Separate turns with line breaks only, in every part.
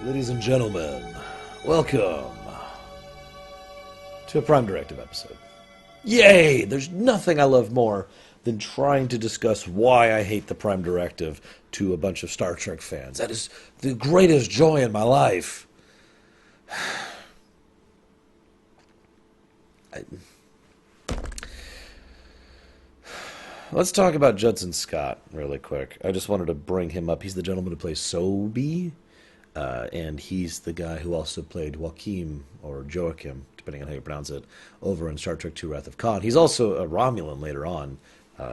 Ladies and gentlemen, welcome to a Prime Directive episode. Yay! There's nothing I love more than trying to discuss why I hate the Prime Directive to a bunch of Star Trek fans. That is the greatest joy in my life. Let's talk about Judson Scott really quick. I just wanted to bring him up. He's the gentleman who plays Sobe. And he's the guy who also played Joachim, or Joachim, depending on how you pronounce it, over in Star Trek II Wrath of Khan. He's also a Romulan later on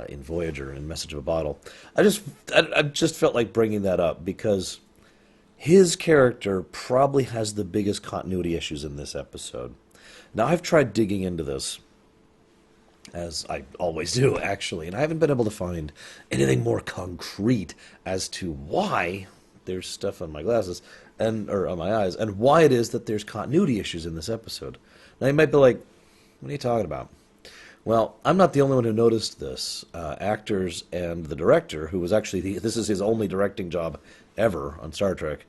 in Voyager and Message of a Bottle. I just felt like bringing that up because his character probably has the biggest continuity issues in this episode. Now, I've tried digging into this, as I always do, actually, and I haven't been able to find anything more concrete as to why there's stuff on my glasses or on my eyes, and why it is that there's continuity issues in this episode. Now you might be like, what are you talking about? Well, I'm not the only one who noticed this. Actors and the director, who was actually, this is his only directing job ever on Star Trek,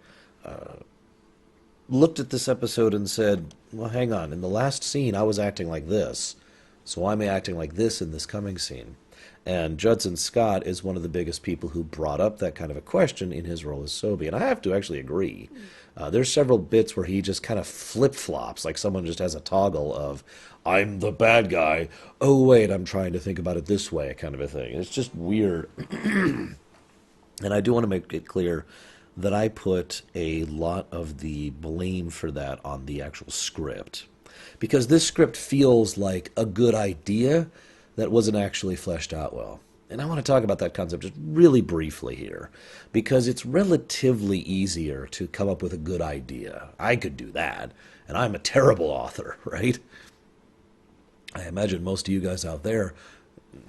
looked at this episode and said, well, hang on, in the last scene I was acting like this, so why am I acting like this in this coming scene? And Judson Scott is one of the biggest people who brought up that kind of a question in his role as Sobe. And I have to actually agree. There's several bits where he just kind of flip-flops, like someone just has a toggle of, I'm the bad guy. Oh, wait, I'm trying to think about it this way, kind of a thing. It's just weird. And I do want to make it clear that I put a lot of the blame for that on the actual script. Because this script feels like a good idea that wasn't actually fleshed out well. And I want to talk about that concept just really briefly here, because it's relatively easier to come up with a good idea. I could do that, and I'm a terrible author, right? I imagine most of you guys out there,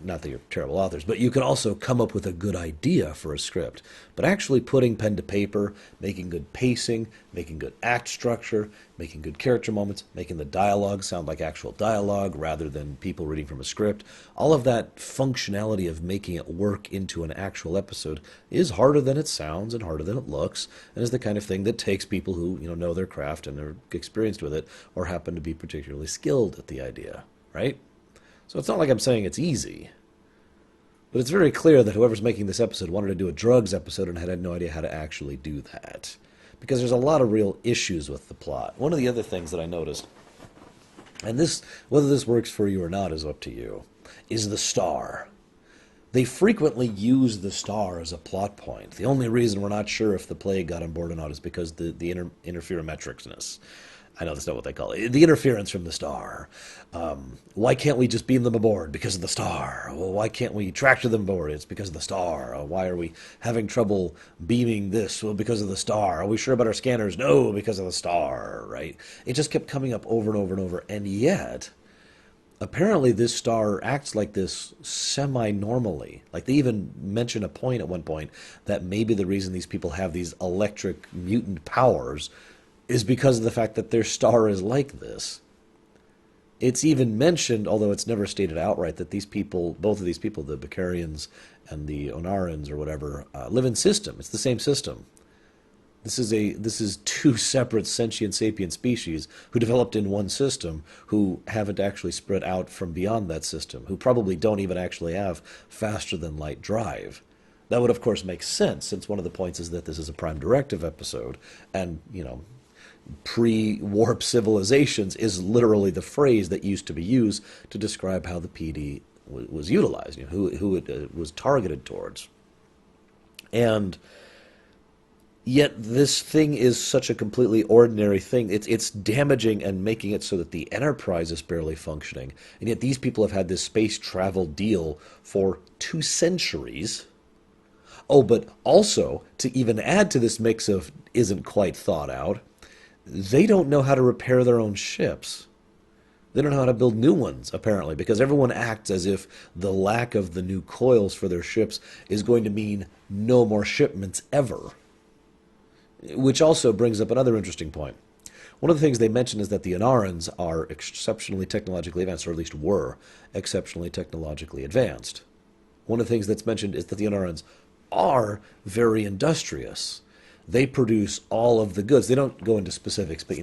not that you're terrible authors, but you can also come up with a good idea for a script. But actually putting pen to paper, making good pacing, making good act structure, making good character moments, making the dialogue sound like actual dialogue rather than people reading from a script, all of that functionality of making it work into an actual episode is harder than it sounds and harder than it looks, and is the kind of thing that takes people who know their craft and are experienced with it or happen to be particularly skilled at the idea, right? So it's not like I'm saying it's easy. But it's very clear that whoever's making this episode wanted to do a drugs episode and had no idea how to actually do that. Because there's a lot of real issues with the plot. One of the other things that I noticed, and this, whether this works for you or not is up to you, is the star. They frequently use the star as a plot point. The only reason we're not sure if the plague got on board or not is because the interferometricness. I know that's not what they call it. The interference from the star. Why can't we just beam them aboard? Because of the star. Well, why can't we tractor them aboard? It's because of the star. Why are we having trouble beaming this? Well, because of the star. Are we sure about our scanners? No, because of the star, right? It just kept coming up over and over and over. And yet, apparently this star acts like this semi-normally. Like they even mention a point at one point that maybe the reason these people have these electric mutant powers is because of the fact that their star is like this. It's even mentioned, although it's never stated outright, that these people, both of these people, the Bacarians and the Onarans or whatever, live in system. It's the same system. This is two separate sentient sapient species who developed in one system, who haven't actually spread out from beyond that system, who probably don't even actually have faster than light drive. That would, of course, make sense, since one of the points is that this is a Prime Directive episode, and, pre-warp civilizations is literally the phrase that used to be used to describe how the PD was utilized, who it was targeted towards. And yet this thing is such a completely ordinary thing. It's damaging and making it so that the Enterprise is barely functioning. And yet these people have had this space travel deal for 2 centuries. Oh, but also, to even add to this mix of isn't quite thought out, they don't know how to repair their own ships. They don't know how to build new ones, apparently, because everyone acts as if the lack of the new coils for their ships is going to mean no more shipments ever. Which also brings up another interesting point. One of the things they mention is that the Onarans are exceptionally technologically advanced, or at least were exceptionally technologically advanced. One of the things that's mentioned is that the Onarans are very industrious. They produce all of the goods. They don't go into specifics, but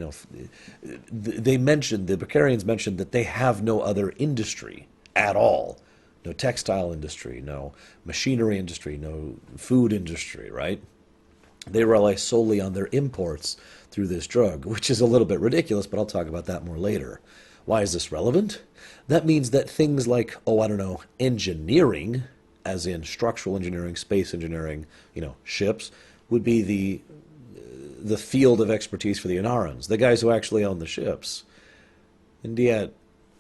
they mentioned, the Bacarians mentioned that they have no other industry at all. No textile industry, no machinery industry, no food industry, right? They rely solely on their imports through this drug, which is a little bit ridiculous, but I'll talk about that more later. Why is this relevant? That means that things like, oh, I don't know, engineering, as in structural engineering, space engineering, ships, would be the field of expertise for the Inarans, the guys who actually own the ships. And yet,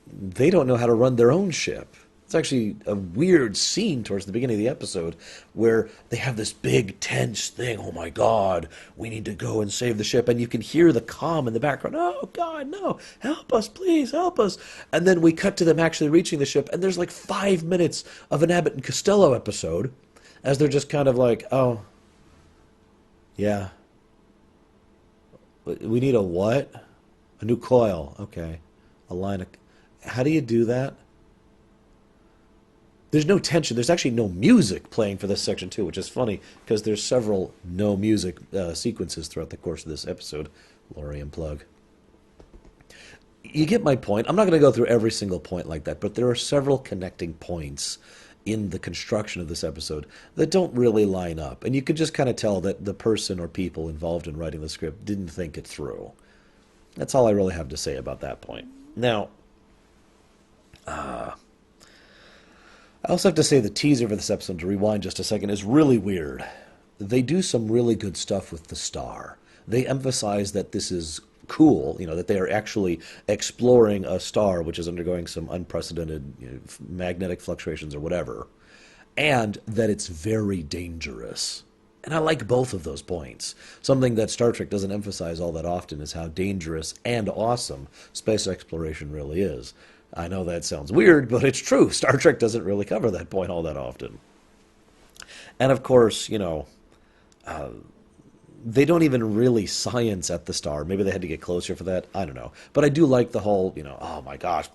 they don't know how to run their own ship. It's actually a weird scene towards the beginning of the episode where they have this big tense thing. Oh my God, we need to go and save the ship. And you can hear the comm in the background. Oh God, no, help us, please, help us. And then we cut to them actually reaching the ship. And there's like 5 minutes of an Abbott and Costello episode as they're just kind of like, oh, yeah. We need a what? A new coil. Okay. A line of... How do you do that? There's no tension. There's actually no music playing for this section too, which is funny because there's several no music sequences throughout the course of this episode. Lorian plug. You get my point. I'm not going to go through every single point like that, but there are several connecting points in the construction of this episode that don't really line up. And you can just kind of tell that the person or people involved in writing the script didn't think it through. That's all I really have to say about that point. Now, I also have to say the teaser for this episode, to rewind just a second, is really weird. They do some really good stuff with the star. They emphasize that this is cool, that they are actually exploring a star which is undergoing some unprecedented magnetic fluctuations or whatever, and that it's very dangerous. And I like both of those points. Something that Star Trek doesn't emphasize all that often is how dangerous and awesome space exploration really is. I know that sounds weird, but it's true. Star Trek doesn't really cover that point all that often. And of course, they don't even really science at the star. Maybe they had to get closer for that. I don't know. But I do like the whole, oh my gosh,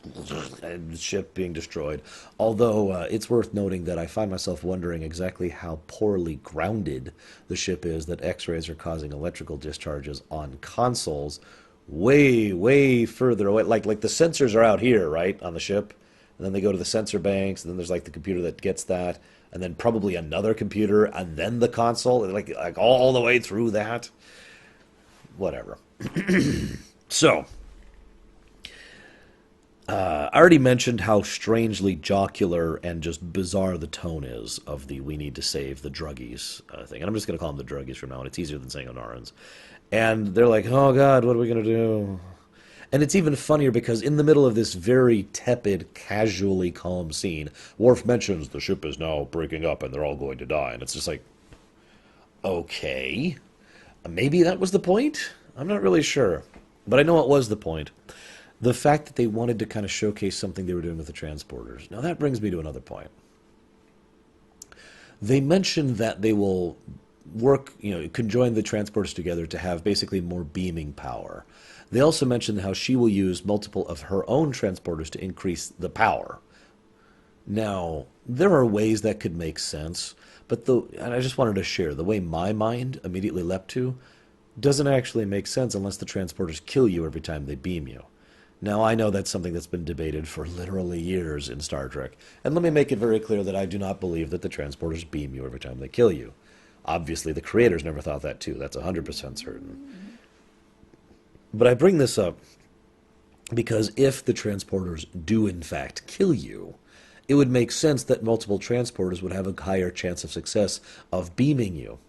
ship being destroyed. Although it's worth noting that I find myself wondering exactly how poorly grounded the ship is, that X-rays are causing electrical discharges on consoles way, way further away. Like the sensors are out here, right, on the ship. And then they go to the sensor banks, and then there's like the computer that gets that, and then probably another computer, and then the console, like all the way through that. Whatever. So, I already mentioned how strangely jocular and just bizarre the tone is of the "we need to save the druggies" thing. And I'm just going to call them the druggies from now on. It's easier than saying Onarans. And they're like, oh God, what are we going to do? And it's even funnier because in the middle of this very tepid, casually calm scene, Worf mentions the ship is now breaking up and they're all going to die. And it's just like, okay, maybe that was the point? I'm not really sure. But I know it was the point. The fact that they wanted to kind of showcase something they were doing with the transporters. Now that brings me to another point. They mentioned that they will work, conjoin the transporters together to have basically more beaming power. They also mentioned how she will use multiple of her own transporters to increase the power. Now, there are ways that could make sense, but and I just wanted to share, the way my mind immediately leapt to doesn't actually make sense unless the transporters kill you every time they beam you. Now, I know that's something that's been debated for literally years in Star Trek, and let me make it very clear that I do not believe that the transporters beam you every time they kill you. Obviously, the creators never thought that too. That's 100% certain. But I bring this up because if the transporters do in fact kill you, it would make sense that multiple transporters would have a higher chance of success of beaming you.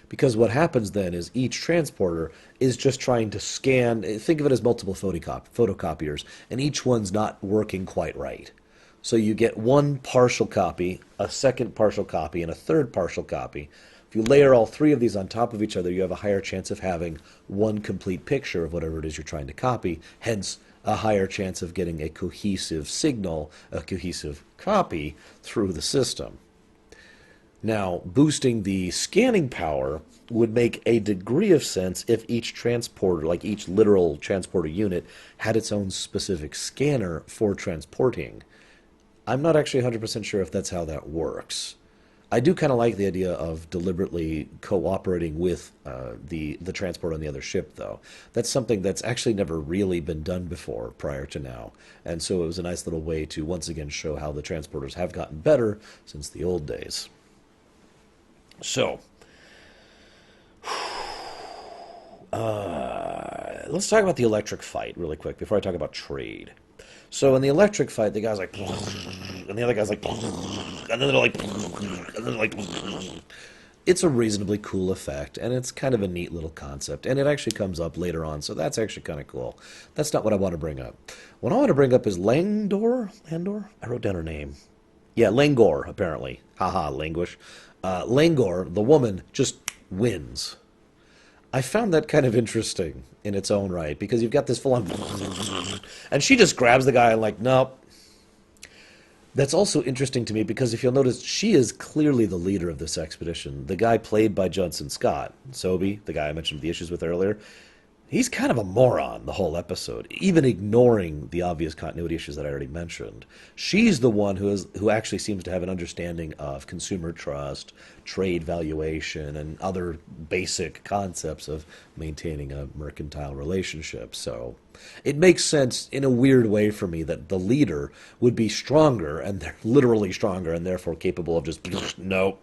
Because what happens then is each transporter is just trying to scan, think of it as multiple photocopiers, and each one's not working quite right. So you get one partial copy, a second partial copy, and a third partial copy. If you layer all three of these on top of each other, you have a higher chance of having one complete picture of whatever it is you're trying to copy, hence a higher chance of getting a cohesive signal, a cohesive copy through the system. Now, boosting the scanning power would make a degree of sense if each transporter, like each literal transporter unit, had its own specific scanner for transporting. I'm not actually 100% sure if that's how that works. I do kind of like the idea of deliberately cooperating with the transport on the other ship, though. That's something that's actually never really been done before prior to now, and so it was a nice little way to once again show how the transporters have gotten better since the old days. So, let's talk about the electric fight really quick before I talk about trade. So in the electric fight, the guy's like, and the other guy's like, and then they're like, and then they're like. It's a reasonably cool effect, and it's kind of a neat little concept, and it actually comes up later on, so that's actually kind of cool. That's not what I want to bring up. What I want to bring up is Langdor? Landor? I wrote down her name. Yeah, Langor, apparently. Haha, languish. Langor, the woman, just wins. I found that kind of interesting in its own right, because you've got this full on, and she just grabs the guy and like, nope. That's also interesting to me because if you'll notice, she is clearly the leader of this expedition. The guy played by Judson Scott, Sobe, the guy I mentioned the issues with earlier, he's kind of a moron the whole episode, even ignoring the obvious continuity issues that I already mentioned. She's the one who actually seems to have an understanding of consumer trust, trade valuation, and other basic concepts of maintaining a mercantile relationship. So it makes sense in a weird way for me that the leader would be stronger, and they're literally stronger, and therefore capable of just, no.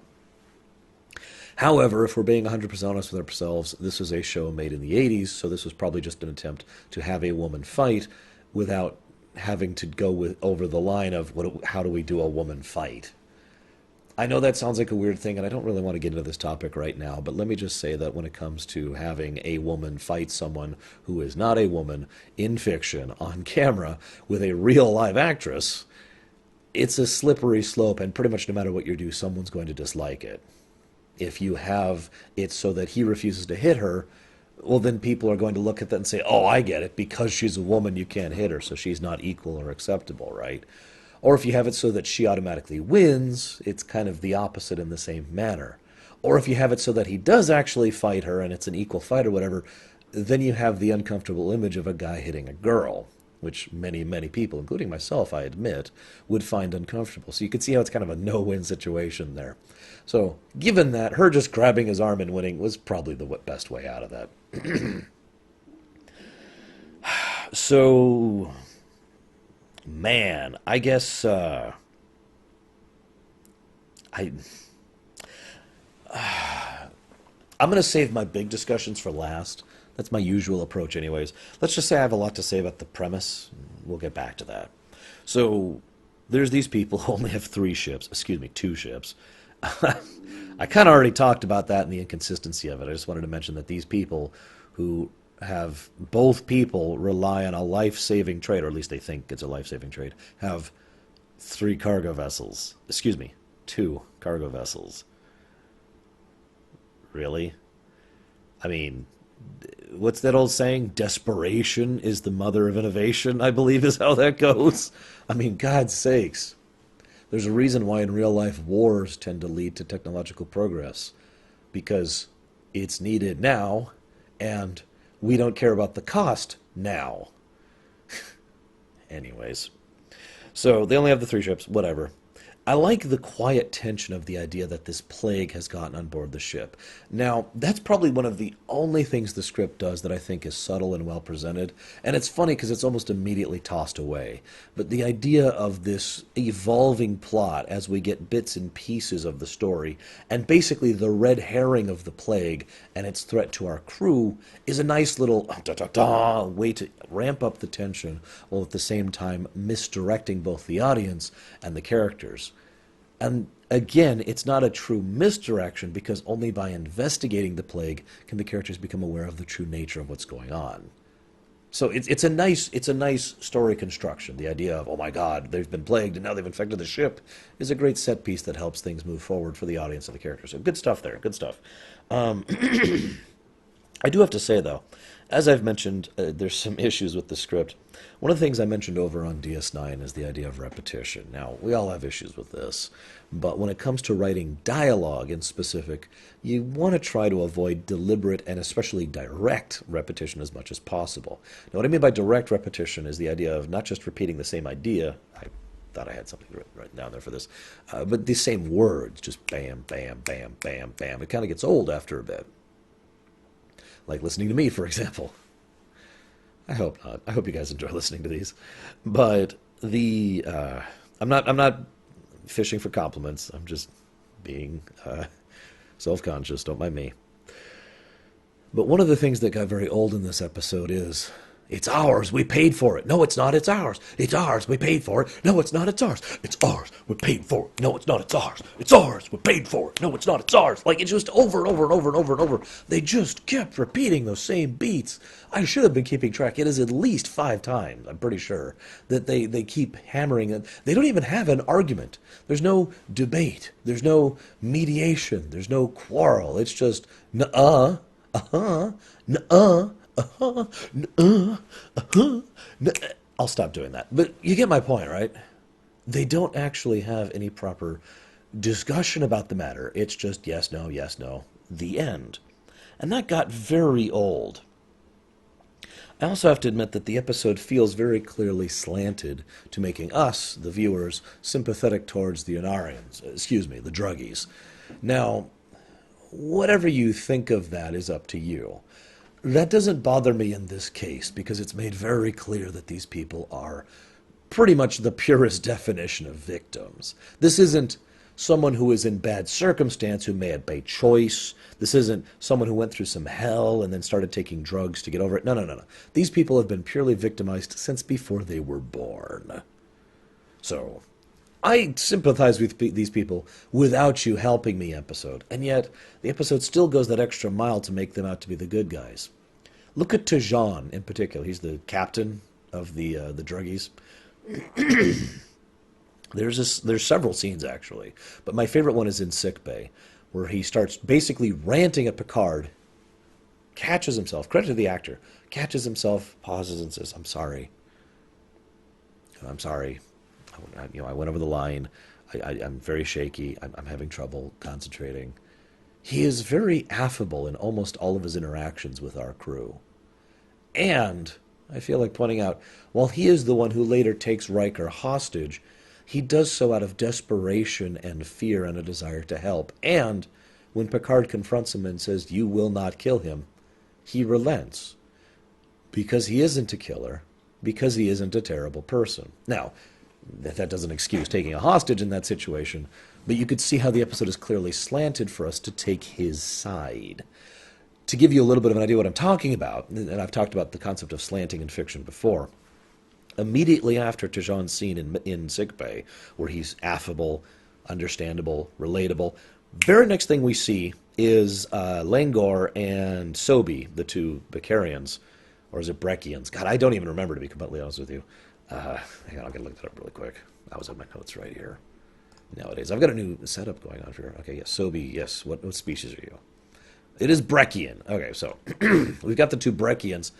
However, if we're being 100% honest with ourselves, this is a show made in the 80s, so this was probably just an attempt to have a woman fight without having to go over the line of how do we do a woman fight. I know that sounds like a weird thing, and I don't really want to get into this topic right now, but let me just say that when it comes to having a woman fight someone who is not a woman in fiction on camera with a real live actress, it's a slippery slope, and pretty much no matter what you do, someone's going to dislike it. If you have it so that he refuses to hit her, well, then people are going to look at that and say, oh, I get it. Because she's a woman, you can't hit her, so she's not equal or acceptable, right? Or if you have it so that she automatically wins, it's kind of the opposite in the same manner. Or if you have it so that he does actually fight her and it's an equal fight or whatever, then you have the uncomfortable image of a guy hitting a girl, which many, many people, including myself, I admit, would find uncomfortable. So you can see how it's kind of a no-win situation there. So, given that, her just grabbing his arm and winning was probably the best way out of that. So, man, I guess I'm going to save my big discussions for last. That's my usual approach anyways. Let's just say I have a lot to say about the premise. We'll get back to that. So, there's these people who only have 2 ships. I kind of already talked about that and the inconsistency of it. I just wanted to mention that these people who have both people rely on a life-saving trade, or at least they think it's a life-saving trade, have 2 cargo vessels. Really? I mean, what's that old saying? Desperation is the mother of innovation, I believe is how that goes. I mean, God's sakes. There's a reason why in real life wars tend to lead to technological progress, because it's needed now, and we don't care about the cost now. Anyways, so they only have the 3 ships, whatever. I like the quiet tension of the idea that this plague has gotten on board the ship. Now, that's probably one of the only things the script does that I think is subtle and well presented, and it's funny because it's almost immediately tossed away. But the idea of this evolving plot as we get bits and pieces of the story, and basically the red herring of the plague and its threat to our crew, is a nice little way to ramp up the tension, while at the same time misdirecting both the audience and the characters. And again, it's not a true misdirection, because only by investigating the plague can the characters become aware of the true nature of what's going on. So it's a nice story construction. The idea of, oh my God, they've been plagued and now they've infected the ship, is a great set piece that helps things move forward for the audience and the characters. So good stuff there, good stuff. I do have to say, though, as I've mentioned, there's some issues with the script. One of the things I mentioned over on DS9 is the idea of repetition. Now, we all have issues with this, but when it comes to writing dialogue in specific, you want to try to avoid deliberate and especially direct repetition as much as possible. Now, what I mean by direct repetition is the idea of not just repeating the same idea. I thought I had something written down there for this. But the same words, just bam, bam, bam, bam, bam. It kind of gets old after a bit. Like listening to me, for example. I hope not. I hope you guys enjoy listening to these. But I'm not fishing for compliments. I'm just being self-conscious. Don't mind me. But one of the things that got very old in this episode is, it's ours, we paid for it. No, it's not, it's ours. It's ours, we paid for it. No, it's not, it's ours. It's ours, we paid for it. No, it's not, it's ours. It's ours, we paid for it. No, it's not, it's ours. Like, it's just over and over and over and over and over. They just kept repeating those same beats. I should have been keeping track. It is at least 5 times, I'm pretty sure, that they keep hammering it. They don't even have an argument. There's no debate. There's no mediation. There's no quarrel. It's just, nuh-uh. Nuh-uh, nuh-uh, nuh-uh. I'll stop doing that. But you get my point, right? They don't actually have any proper discussion about the matter. It's just yes, no, the end. And that got very old. I also have to admit that the episode feels very clearly slanted to making us, the viewers, sympathetic towards the Unarians, the druggies. Now, whatever you think of that is up to you. That doesn't bother me in this case, because it's made very clear that these people are pretty much the purest definition of victims. This isn't someone who is in bad circumstance who may have made choice. This isn't someone who went through some hell and then started taking drugs to get over it. No. These people have been purely victimized since before they were born. So I sympathize with these people without you helping me episode, and yet the episode still goes that extra mile to make them out to be the good guys. Look at Tejan in particular. He's the captain of the druggies. There's several scenes actually, but my favorite one is in sickbay, where he starts basically ranting at Picard, catches himself, credit to the actor, catches himself, pauses and says, I'm sorry. I went over the line. I'm very shaky. I'm having trouble concentrating. He is very affable in almost all of his interactions with our crew. And I feel like pointing out, while he is the one who later takes Riker hostage, he does so out of desperation and fear and a desire to help. And when Picard confronts him and says, you will not kill him, he relents. Because he isn't a killer. Because he isn't a terrible person. Now, that doesn't excuse taking a hostage in that situation, but you could see how the episode is clearly slanted for us to take his side. To give you a little bit of an idea what I'm talking about, and I've talked about the concept of slanting in fiction before, immediately after Tejan's scene in sickbay, where he's affable, understandable, relatable, very next thing we see is Langor and Sobi, the two Bacarians, or is it Breckians? God, I don't even remember, to be completely honest with you. Hang on, I'm going to look that up really quick. I was on my notes right here. Nowadays, I've got a new setup going on here. Okay, yes, Sobi, yes. What species are you? It is Breckian. Okay, so we've got the two Breckians,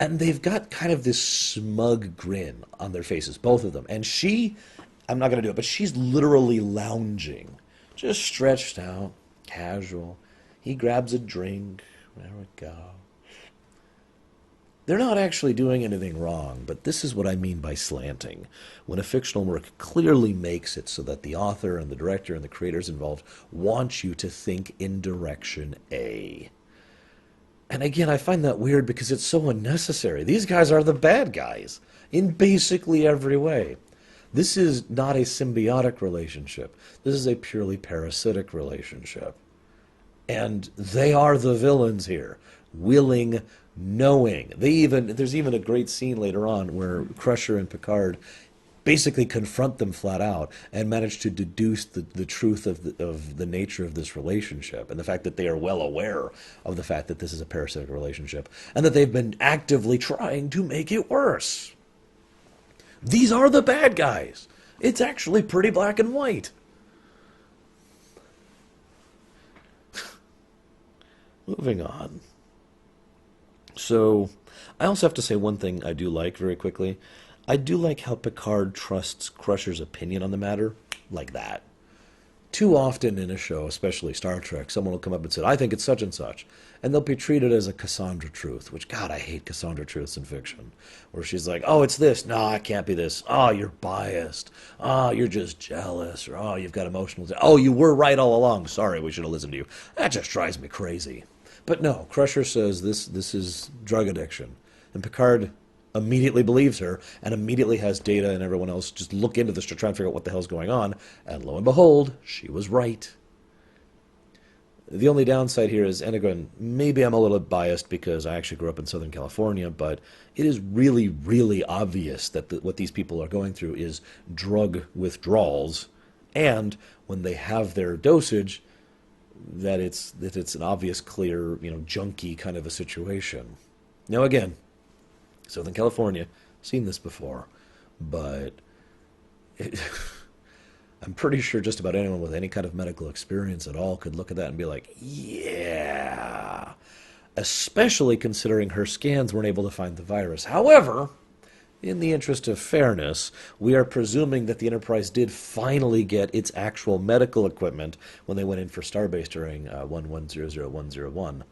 and they've got kind of this smug grin on their faces, both of them. And I'm not going to do it, but she's literally lounging, just stretched out, casual. He grabs a drink. There we go. They're not actually doing anything wrong, but this is what I mean by slanting. When a fictional work clearly makes it so that the author and the director and the creators involved want you to think in direction A. And again, I find that weird because it's so unnecessary. These guys are the bad guys in basically every way. This is not a symbiotic relationship. This is a purely parasitic relationship. And they are the villains here, willing, knowing. There's even a great scene later on where Crusher and Picard basically confront them flat out and manage to deduce the truth of the nature of this relationship, and the fact that they are well aware of the fact that this is a parasitic relationship and that they've been actively trying to make it worse. These are the bad guys. It's actually pretty black and white. Moving on. So, I also have to say one thing I do like very quickly. I do like how Picard trusts Crusher's opinion on the matter like that. Too often in a show, especially Star Trek, someone will come up and say, I think it's such and such. And they'll be treated as a Cassandra truth, which, God, I hate Cassandra truths in fiction. Where she's like, oh, it's this. No, it can't be this. Oh, you're biased. Oh, you're just jealous. Or, oh, you've got emotional. Oh, you were right all along. Sorry, we should have listened to you. That just drives me crazy. But no, Crusher says this is drug addiction. And Picard immediately believes her and immediately has Data and everyone else just look into this to try and figure out what the hell's going on. And lo and behold, she was right. The only downside here is, and again, maybe I'm a little biased because I actually grew up in Southern California, but it is really, really obvious that what these people are going through is drug withdrawals, and when they have their dosage, that it's an obvious, clear, junkie kind of a situation. Now again, Southern California, seen this before, but I'm pretty sure just about anyone with any kind of medical experience at all could look at that and be like, yeah, especially considering her scans weren't able to find the virus. However, in the interest of fairness, we are presuming that the Enterprise did finally get its actual medical equipment when they went in for Starbase during 1100101.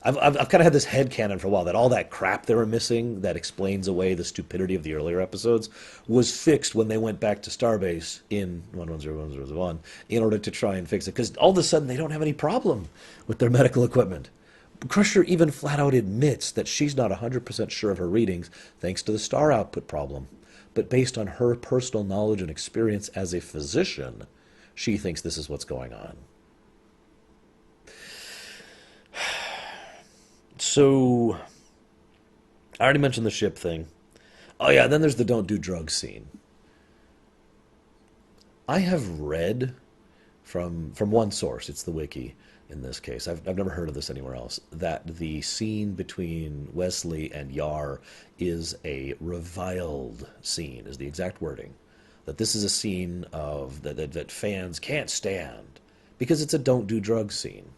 I've kind of had this headcanon for a while that all that crap they were missing that explains away the stupidity of the earlier episodes was fixed when they went back to Starbase in 1101001 in order to try and fix it. Because all of a sudden they don't have any problem with their medical equipment. Crusher even flat out admits that she's not 100% sure of her readings thanks to the star output problem. But based on her personal knowledge and experience as a physician, she thinks this is what's going on. So, I already mentioned the ship thing. Oh yeah, then there's the don't do drugs scene. I have read from one source, it's the wiki in this case, I've never heard of this anywhere else, that the scene between Wesley and Yar is a reviled scene, is the exact wording. That this is a scene of that fans can't stand because it's a don't do drugs scene.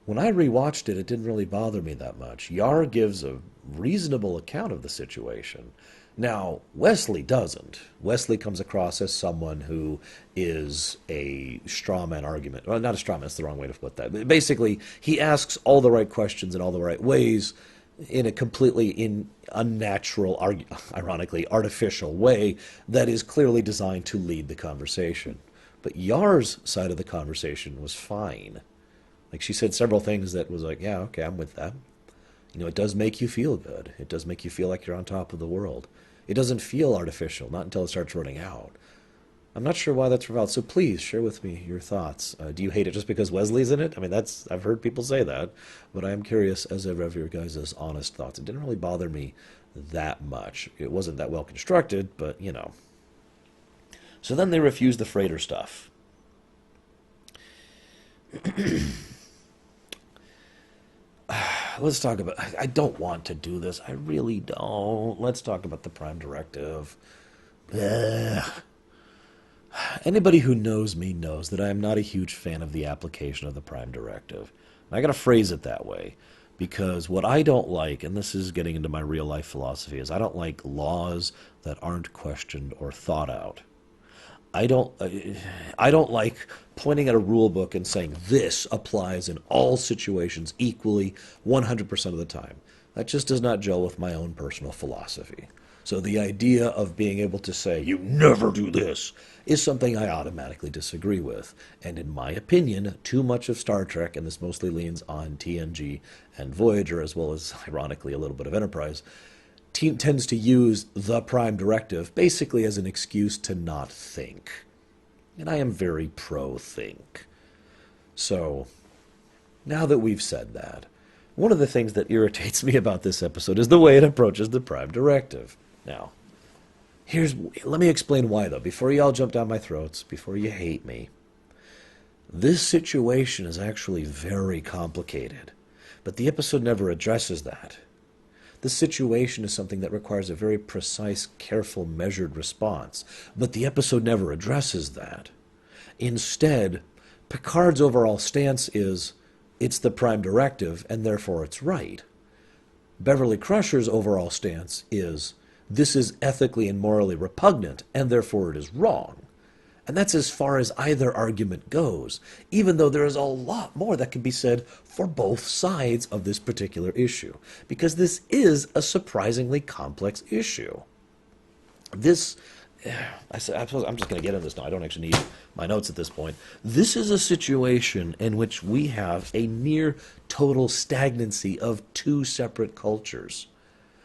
When I rewatched it, it didn't really bother me that much. Yar gives a reasonable account of the situation. Now, Wesley doesn't. Wesley comes across as someone who is a straw man argument. Well, not a straw man, that's the wrong way to put that. But basically, he asks all the right questions in all the right ways in a completely unnatural, ironically, artificial way that is clearly designed to lead the conversation. But Yar's side of the conversation was fine. Like, she said several things that was like, yeah, okay, I'm with that. It does make you feel good. It does make you feel like you're on top of the world. It doesn't feel artificial, not until it starts running out. I'm not sure why that's reviled, so please share with me your thoughts. Do you hate it just because Wesley's in it? I mean, I've heard people say that, but I am curious as ever of your guys' honest thoughts. It didn't really bother me that much. It wasn't that well constructed, but, So then they refused the freighter stuff. Let's talk about... I don't want to do this. I really don't. Let's talk about the Prime Directive. Ugh. Anybody who knows me knows that I am not a huge fan of the application of the Prime Directive. And I got to phrase it that way, because what I don't like, and this is getting into my real-life philosophy, is I don't like laws that aren't questioned or thought out. I don't like pointing at a rule book and saying this applies in all situations equally 100% of the time. That just does not gel with my own personal philosophy. So the idea of being able to say, you never do this, is something I automatically disagree with. And in my opinion, too much of Star Trek, and this mostly leans on TNG and Voyager, as well as, ironically, a little bit of Enterprise, tends to use the Prime Directive basically as an excuse to not think. And I am very pro-think. So, now that we've said that, one of the things that irritates me about this episode is the way it approaches the Prime Directive. Now, let me explain why, though, before you all jump down my throats, before you hate me. This situation is actually very complicated, but the episode never addresses that. The situation is something that requires a very precise, careful, measured response, but the episode never addresses that. Instead, Picard's overall stance is, it's the Prime Directive, and therefore it's right. Beverly Crusher's overall stance is, this is ethically and morally repugnant, and therefore it is wrong. And that's as far as either argument goes, even though there is a lot more that can be said for both sides of this particular issue, because this is a surprisingly complex issue. This, I suppose I'm just going to get into this now. I don't actually need my notes at this point. This is a situation in which we have a near total stagnancy of two separate cultures,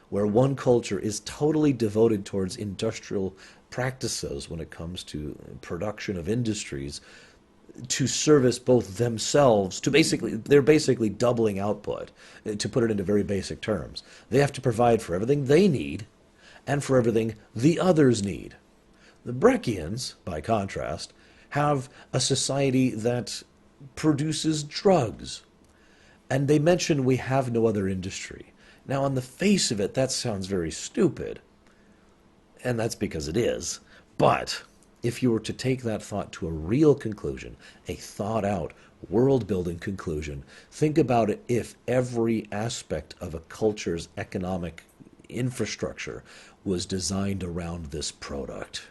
where one culture is totally devoted towards industrial practices when it comes to production of industries to service both themselves, they're basically doubling output, to put it into very basic terms. They have to provide for everything they need and for everything the others need. The Breckians, by contrast, have a society that produces drugs. And they mention we have no other industry. Now, on the face of it, that sounds very stupid. And that's because it is. But if you were to take that thought to a real conclusion, a thought-out, world-building conclusion, think about it if every aspect of a culture's economic infrastructure was designed around this product.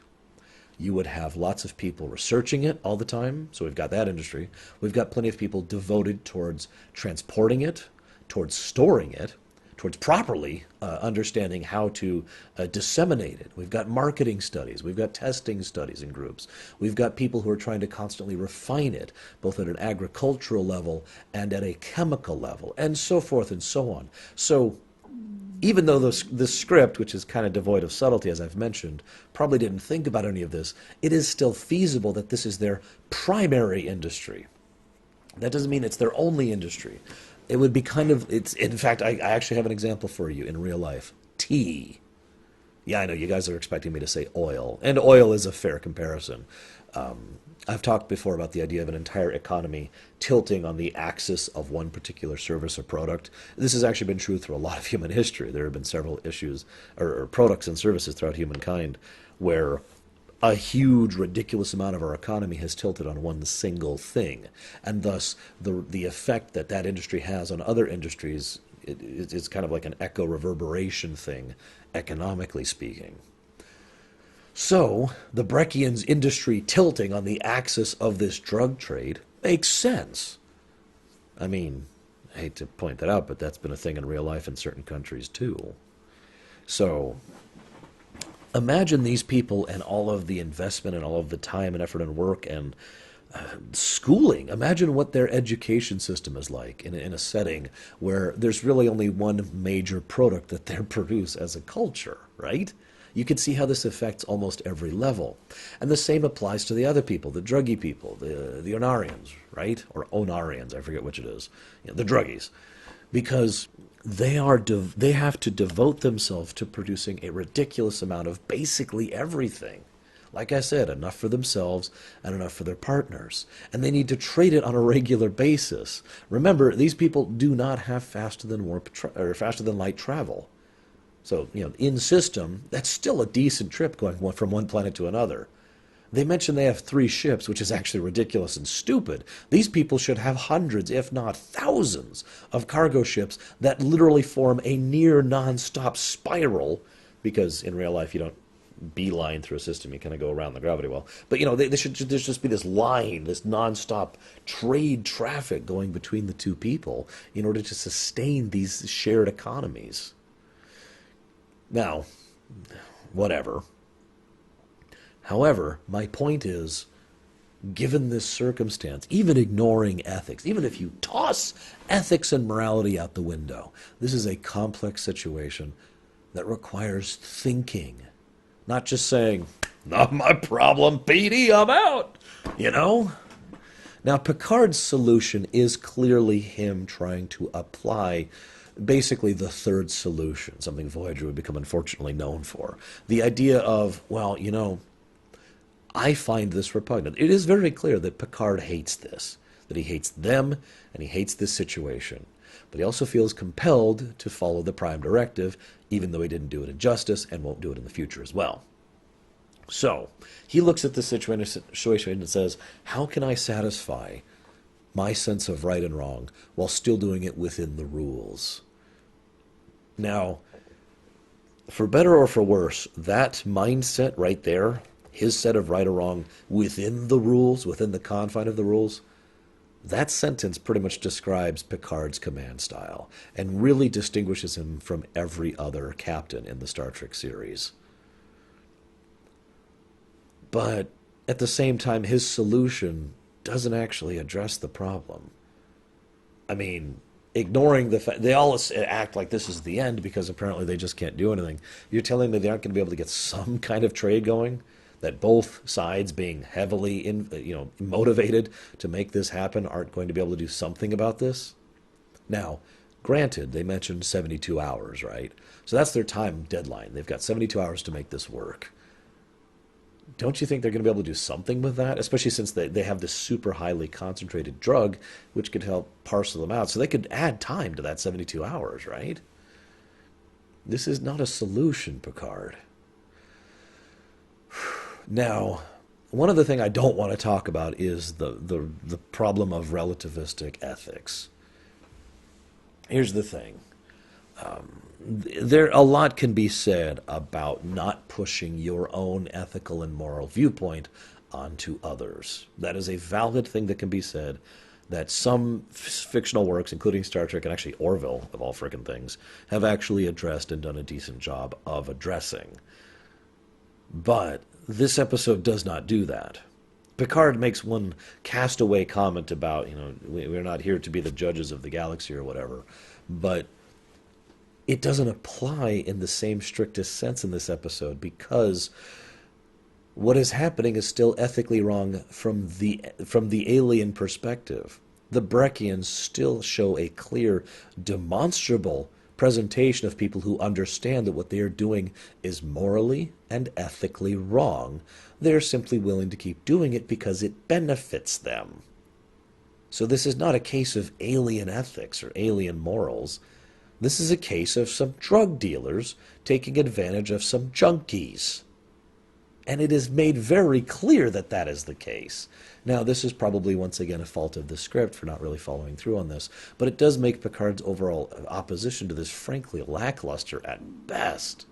You would have lots of people researching it all the time, so we've got that industry. We've got plenty of people devoted towards transporting it, towards storing it, towards properly understanding how to disseminate it. We've got marketing studies. We've got testing studies in groups. We've got people who are trying to constantly refine it, both at an agricultural level and at a chemical level, and so forth and so on. So even though this script, which is kind of devoid of subtlety, as I've mentioned, probably didn't think about any of this, it is still feasible that this is their primary industry. That doesn't mean it's their only industry. It would be in fact, I actually have an example for you in real life. Tea. Yeah, I know, you guys are expecting me to say oil, and oil is a fair comparison. I've talked before about the idea of an entire economy tilting on the axis of one particular service or product. This has actually been true through a lot of human history. There have been several issues, or products and services throughout humankind, where a huge, ridiculous amount of our economy has tilted on one single thing. And thus, the effect that that industry has on other industries, it's kind of like an echo reverberation thing, economically speaking. So, the Breckians' industry tilting on the axis of this drug trade makes sense. I mean, I hate to point that out, but that's been a thing in real life in certain countries too. So, imagine these people and all of the investment and all of the time and effort and work and schooling. Imagine what their education system is like in a setting where there's really only one major product that they produce as a culture, right? You can see how this affects almost every level. And the same applies to the other people, the druggy people, the Onarians, right? Or Onarians, I forget which it is. The druggies. Because they have to devote themselves to producing a ridiculous amount of basically everything. Like I said, enough for themselves and enough for their partners. And they need to trade it on a regular basis. Remember, these people do not have faster than light travel. So, in system, that's still a decent trip going from one planet to another. They mention they have 3 ships, which is actually ridiculous and stupid. These people should have hundreds, if not thousands, of cargo ships that literally form a near non-stop spiral, because in real life you don't beeline through a system, you kind of go around the gravity well. But, there should just be this line, this non-stop trade traffic going between the two people in order to sustain these shared economies. Now, whatever. However, my point is, given this circumstance, even ignoring ethics, even if you toss ethics and morality out the window, this is a complex situation that requires thinking. Not just saying, not my problem, PD, I'm out, Now, Picard's solution is clearly him trying to apply basically the third solution, something Voyager would become unfortunately known for. The idea of, I find this repugnant. It is very clear that Picard hates this, that he hates them and he hates this situation. But he also feels compelled to follow the Prime Directive, even though he didn't do it in justice and won't do it in the future as well. So, he looks at the situation and says, how can I satisfy my sense of right and wrong while still doing it within the rules? Now, for better or for worse, that mindset right there, his set of right or wrong within the rules, within the confine of the rules, that sentence pretty much describes Picard's command style and really distinguishes him from every other captain in the Star Trek series. But at the same time, his solution doesn't actually address the problem. I mean, ignoring the fact they all act like this is the end because apparently they just can't do anything. You're telling me they aren't going to be able to get some kind of trade going? That both sides, being heavily motivated to make this happen, aren't going to be able to do something about this? Now, granted, they mentioned 72 hours, right? So that's their time deadline. They've got 72 hours to make this work. Don't you think they're going to be able to do something with that? Especially since they have this super highly concentrated drug, which could help parcel them out. So they could add time to that 72 hours, right? This is not a solution, Picard. Now, one other thing I don't want to talk about is the problem of relativistic ethics. Here's the thing. A lot can be said about not pushing your own ethical and moral viewpoint onto others. That is a valid thing that can be said, that some fictional works, including Star Trek and actually Orville, of all frickin' things, have actually addressed and done a decent job of addressing. But this episode does not do that. Picard makes one castaway comment about, we're not here to be the judges of the galaxy or whatever, but it doesn't apply in the same strictest sense in this episode because what is happening is still ethically wrong from the alien perspective. The Breckians still show a clear, demonstrable presentation of people who understand that what they are doing is morally and ethically wrong. They're simply willing to keep doing it because it benefits them. So this is not a case of alien ethics or alien morals. This is a case of some drug dealers taking advantage of some junkies. And it is made very clear that that is the case. Now, this is probably, once again, a fault of the script for not really following through on this, but it does make Picard's overall opposition to this, frankly, lackluster at best.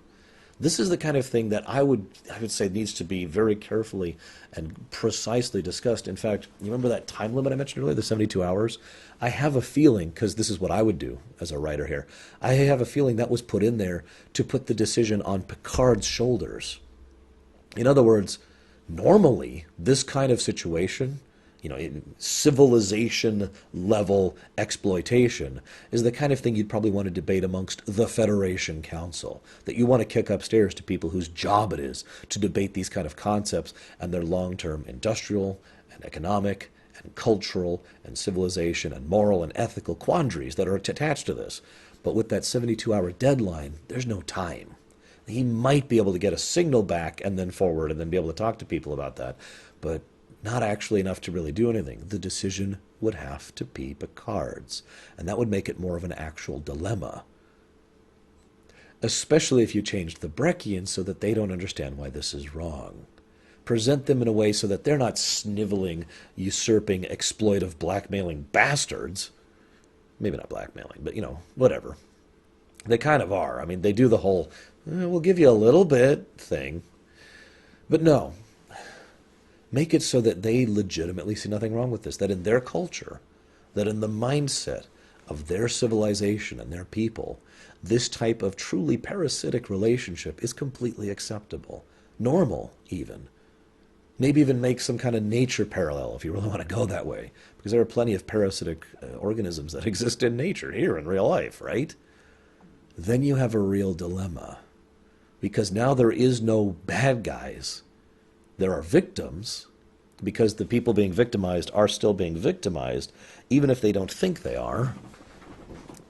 This is the kind of thing that I would say needs to be very carefully and precisely discussed. In fact, you remember that time limit I mentioned earlier, the 72 hours? I have a feeling, because this is what I would do as a writer here, I have a feeling that was put in there to put the decision on Picard's shoulders. In other words, normally, this kind of situation, civilization level exploitation, is the kind of thing you'd probably want to debate amongst the Federation Council, that you want to kick upstairs to people whose job it is to debate these kind of concepts and their long-term industrial and economic and cultural and civilization and moral and ethical quandaries that are attached to this. But with that 72-hour deadline, there's no time. He might be able to get a signal back and then forward and then be able to talk to people about that, but not actually enough to really do anything. The decision would have to be Picard's, and that would make it more of an actual dilemma. Especially if you changed the Breckians so that they don't understand why this is wrong. Present them in a way so that they're not sniveling, usurping, exploitive, blackmailing bastards. Maybe not blackmailing, but, whatever. They kind of are. I mean, they do the whole, we'll give you a little bit thing. But no. Make it so that they legitimately see nothing wrong with this. That in their culture, that in the mindset of their civilization and their people, this type of truly parasitic relationship is completely acceptable. Normal, even. Maybe even make some kind of nature parallel if you really want to go that way. Because there are plenty of parasitic organisms that exist in nature, here in real life, right? Then you have a real dilemma. Because now there is no bad guys. There are victims, because the people being victimized are still being victimized, even if they don't think they are.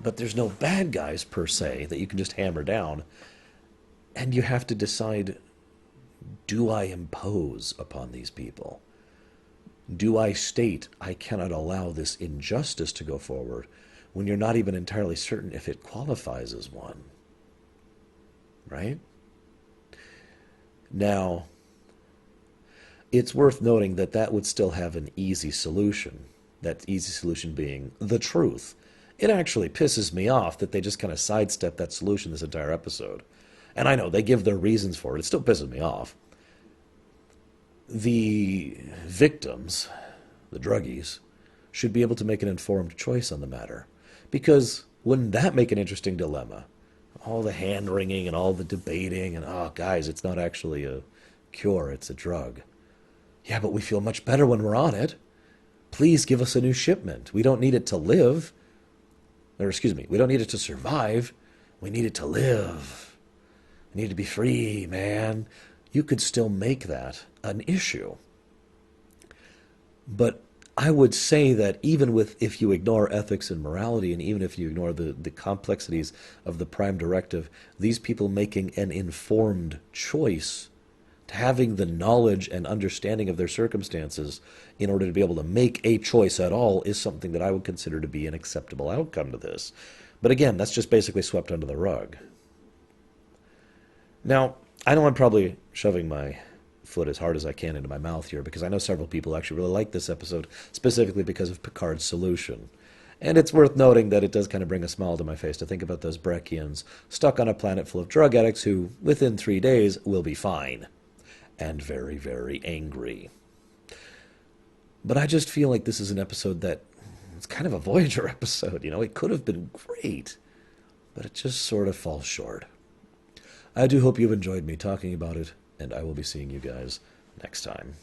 But there's no bad guys, per se, that you can just hammer down. And you have to decide, do I impose upon these people? Do I state I cannot allow this injustice to go forward when you're not even entirely certain if it qualifies as one? Right? Now, it's worth noting that that would still have an easy solution. That easy solution being the truth. It actually pisses me off that they just kind of sidestep that solution this entire episode. And I know, they give their reasons for it. It still pisses me off. the victims, the druggies, should be able to make an informed choice on the matter. Because wouldn't that make an interesting dilemma? All the hand-wringing and all the debating and, oh, guys, it's not actually a cure, it's a drug. Yeah, but we feel much better when we're on it. Please give us a new shipment. We don't need it to live. Or, excuse me, we don't need it to survive. We need it to live. We need to be free, man. You could still make that an issue. But I would say that even if you ignore ethics and morality, and even if you ignore the complexities of the Prime Directive, these people making an informed choice, having the knowledge and understanding of their circumstances in order to be able to make a choice at all, is something that I would consider to be an acceptable outcome to this. But again, that's just basically swept under the rug. Now, I know I'm probably shoving my foot as hard as I can into my mouth here, because I know several people actually really like this episode, specifically because of Picard's solution. And it's worth noting that it does kind of bring a smile to my face to think about those Breckians stuck on a planet full of drug addicts who, within 3 days, will be fine. And very, very angry. But I just feel like this is an episode that, it's kind of a Voyager episode, you know? It could have been great, but it just sort of falls short. I do hope you've enjoyed me talking about it, and I will be seeing you guys next time.